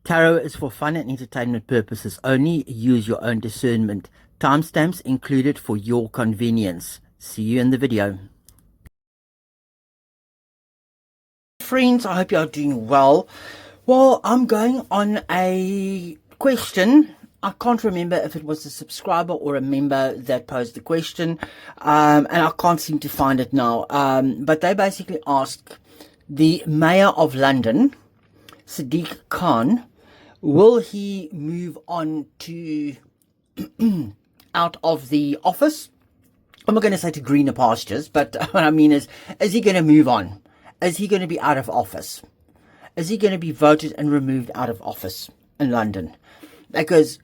Tarot is for fun and entertainment purposes only. Use your own discernment. Timestamps included for your convenience. See you in the video. Friends, I hope you are doing well. Well, I'm going on a question. I can't remember if it was a subscriber or a member that posed the question, and I can't seem to find it now. But they basically asked the Mayor of London, Sadiq Khan, will he move on to out of the office? I'm not going to say to greener pastures, but what I mean is he going to move on? Is he going to be out of office? Is he going to be voted and removed out of office in London? Because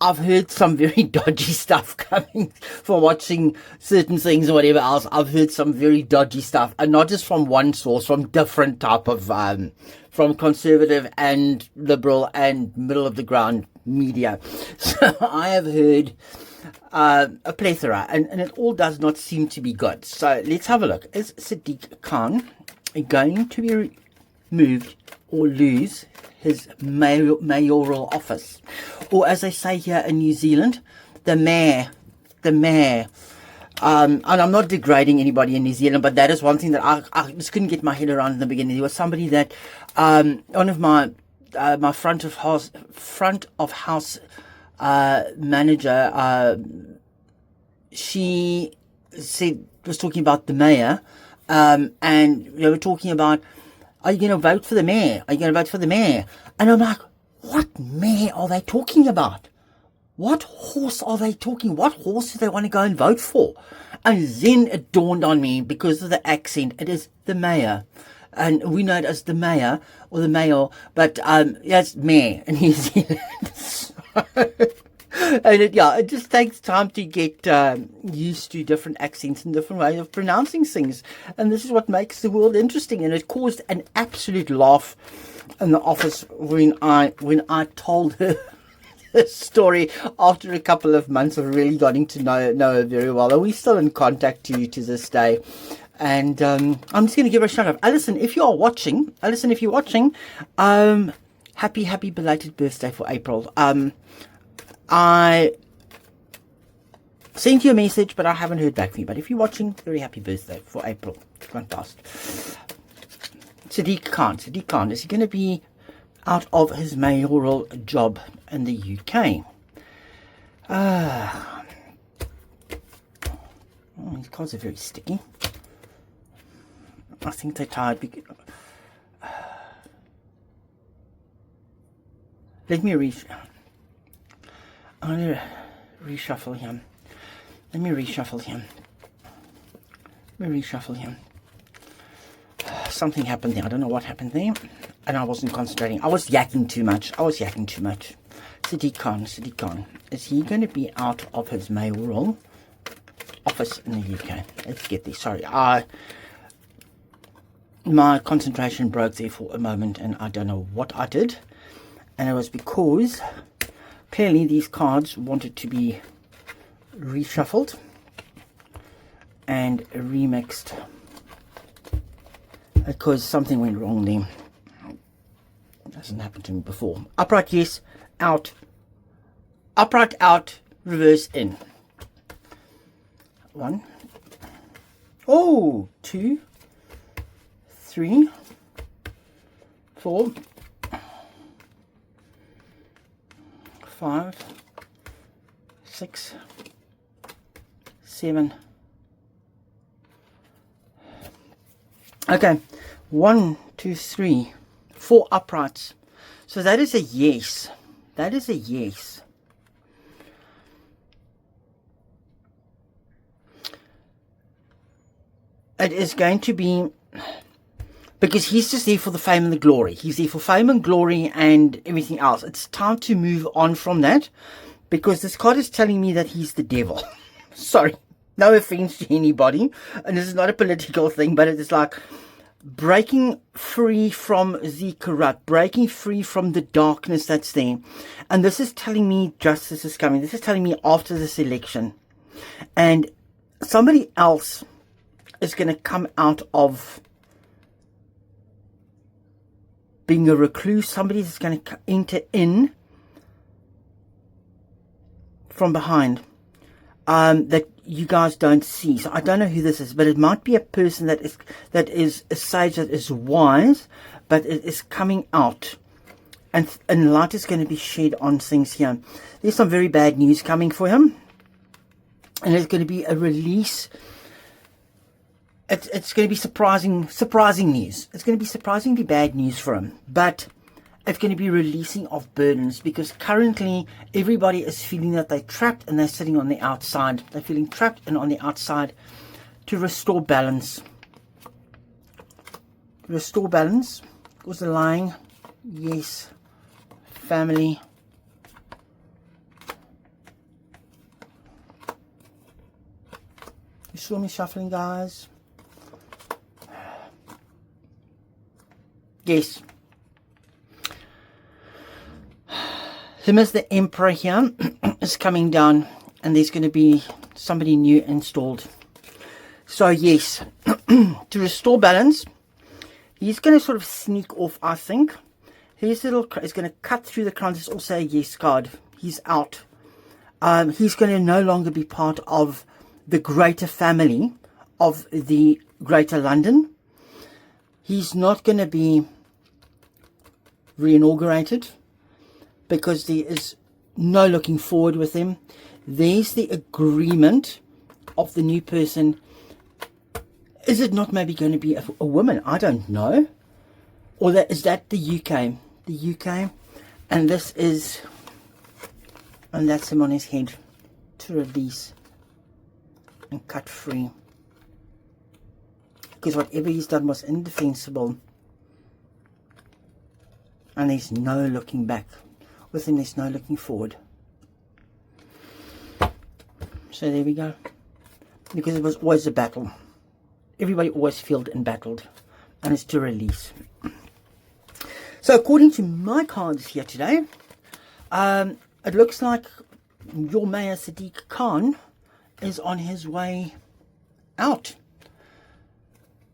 I've heard some very dodgy stuff coming for watching certain things or whatever else. I've heard some very dodgy stuff, and not just from one source, from different type of, from conservative and liberal and middle of the ground media. So I have heard a plethora, and it all does not seem to be good. So let's have a look. Is Sadiq Khan going to be removed or lose his mayoral office? Or as they say here in New Zealand, the mayor. And I'm not degrading anybody in New Zealand, but that is one thing that I just couldn't get my head around in the beginning. There was somebody that, one of my front of house manager, she was talking about the mayor, and they were talking about, are you going to vote for the mayor? Are you going to vote for the mayor? And I'm like, what mayor are they talking about? What horse are they talking? What horse do they want to go and vote for? And then it dawned on me, because of the accent, it is the mayor. And we know it as the mayor or the mayor, but it's mayor in New Zealand. And it just takes time to get used to different accents and different ways of pronouncing things. And this is what makes the world interesting. And it caused an absolute laugh in the office when I told her this story after a couple of months of really getting to know her very well. And we're still in contact to this day. And I'm just going to give her a shout out. Alison, if you're watching, happy belated birthday for April. I sent you a message, but I haven't heard back from you. But if you're watching, very happy birthday for April. Fantastic. Sadiq Khan, is he going to be out of his mayoral job in the UK? These cards are very sticky. I think they're tired. Let me I'm going to reshuffle him. Let me reshuffle him. Something happened there. I don't know what happened there. And I wasn't concentrating. I was yakking too much. Sadiq Khan. Is he going to be out of his mayoral office in the UK? Let's get this. Sorry. My concentration broke there for a moment, and I don't know what I did. And it was because clearly these cards wanted to be reshuffled and remixed, because something went wrong there. It hasn't happened to me before. Upright, yes. Out. Upright, out. Reverse, in. 1. Oh, 2, 3, 4, 5, 6, 7. Okay, 1, 2, 3, 4 uprights. So that is a yes. That is a yes. It is going to be, because he's just there for the fame and the glory. He's there for fame and glory and everything else. It's time to move on from that, because this card is telling me that he's the devil. Sorry, no offense to anybody. And this is not a political thing, but it's like breaking free from the corrupt, breaking free from the darkness that's there. And this is telling me justice is coming. This is telling me after this election. And somebody else is going to come out of being a recluse, somebody that's going to enter in from behind, that you guys don't see. So I don't know who this is, but it might be a person that is a sage, that is wise, but it is coming out, and light is going to be shed on things here. There's some very bad news coming for him, and it's going to be a release. It's going to be surprising news. It's going to be surprisingly bad news for him, but it's going to be releasing of burdens, because currently everybody is feeling that they're trapped and they're sitting on the outside. They're feeling trapped and on the outside. To restore balance. Restore balance. Was the lying? Yes. Family. You saw me shuffling, guys? Yes. Him as the Emperor here is coming down, and there's going to be somebody new installed. So yes, to restore balance, he's going to sort of sneak off, I think. His little is going to cut through the crown. There's also a yes card. He's out. He's going to no longer be part of the greater family of the Greater London. He's not going to be re-inaugurated, because there is no looking forward with him. There's the agreement of the new person. Is it not maybe going to be a woman? I don't know. Or is that the UK? The UK. And this is, and that's him on his head, to release and cut free. Because whatever he's done was indefensible. And there's no looking back. With him, there's no looking forward. So there we go. Because it was always a battle. Everybody always felt and battled. And it's to release. So according to my cards here today, it looks like your Mayor Sadiq Khan is on his way out.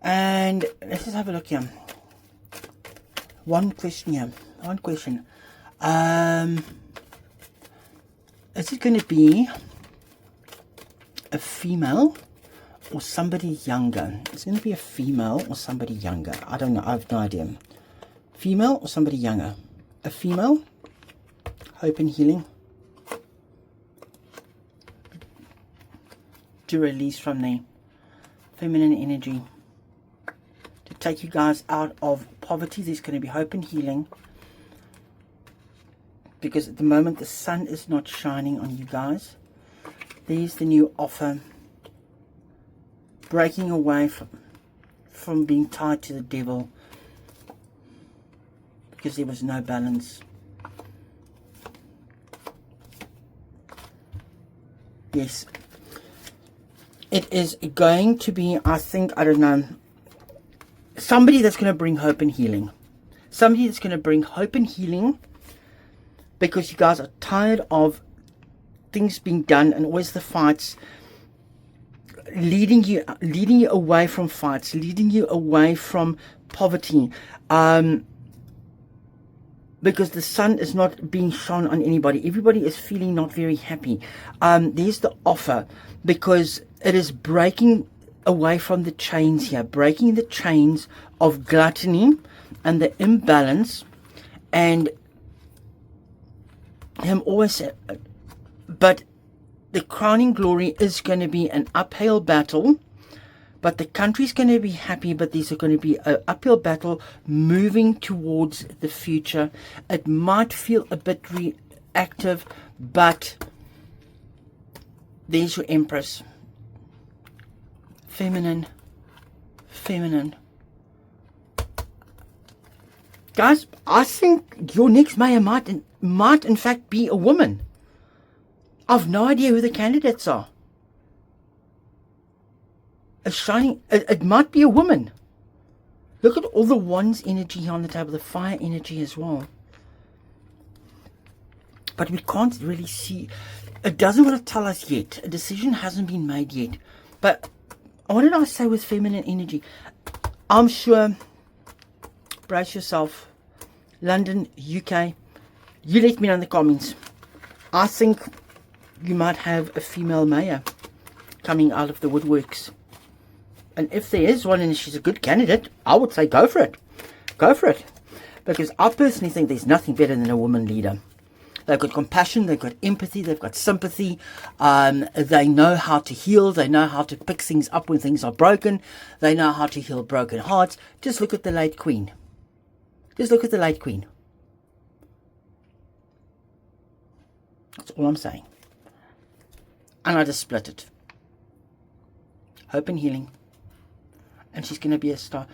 And let's just have a look here. One question here. One question. Is it going to be a female or somebody younger? It's going to be a female or somebody younger. I don't know. I have no idea. Female or somebody younger? A female. Hope and healing. To release from the feminine energy. To take you guys out of poverty. There's going to be hope and healing. Because at the moment the sun is not shining on you guys. There's the new offer. Breaking away from being tied to the devil. Because there was no balance. Yes. It is going to be, I think, I don't know, somebody that's going to bring hope and healing. Somebody that's going to bring hope and healing. Because you guys are tired of things being done and always the fights, leading you away from fights, leading you away from poverty. Because the sun is not being shone on anybody. Everybody is feeling not very happy. There's the offer, because it is breaking away from the chains here, breaking the chains of gluttony and the imbalance, and him always, but the crowning glory is going to be an uphill battle, but the country's going to be happy, but there's going to be an uphill battle moving towards the future. It might feel a bit reactive, but there's your Empress. Feminine. Guys, I think your next mayor might in fact be a woman. I've no idea who the candidates are. It might be a woman. Look at all the wands energy here on the table, the fire energy as well. But we can't really see. It doesn't want to tell us yet. A decision hasn't been made yet. But what did I say with feminine energy? I'm sure, brace yourself, London, UK. You let me know in the comments. I think you might have a female mayor coming out of the woodworks. And if there is one and she's a good candidate, I would say go for it. Go for it. Because I personally think there's nothing better than a woman leader. They've got compassion, they've got empathy, they've got sympathy. They know how to heal. They know how to pick things up when things are broken. They know how to heal broken hearts. Just look at the late Queen. Just look at the late Queen. That's all I'm saying. And I just split it. Hope and healing. And she's going to be a star.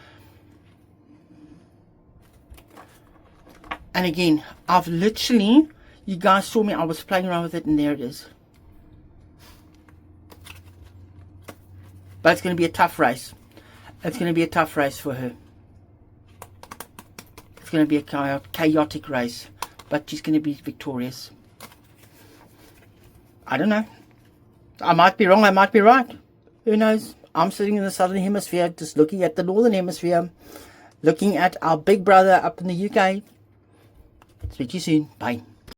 And again, I've literally, you guys saw me, I was playing around with it, and there it is. But it's going to be a tough race. It's going to be a tough race for her. It's going to be a chaotic race. But she's going to be victorious. I don't know. I might be wrong, I might be right. Who knows? I'm sitting in the southern hemisphere, just looking at the northern hemisphere. Looking at our big brother up in the UK. Speak to you soon. Bye.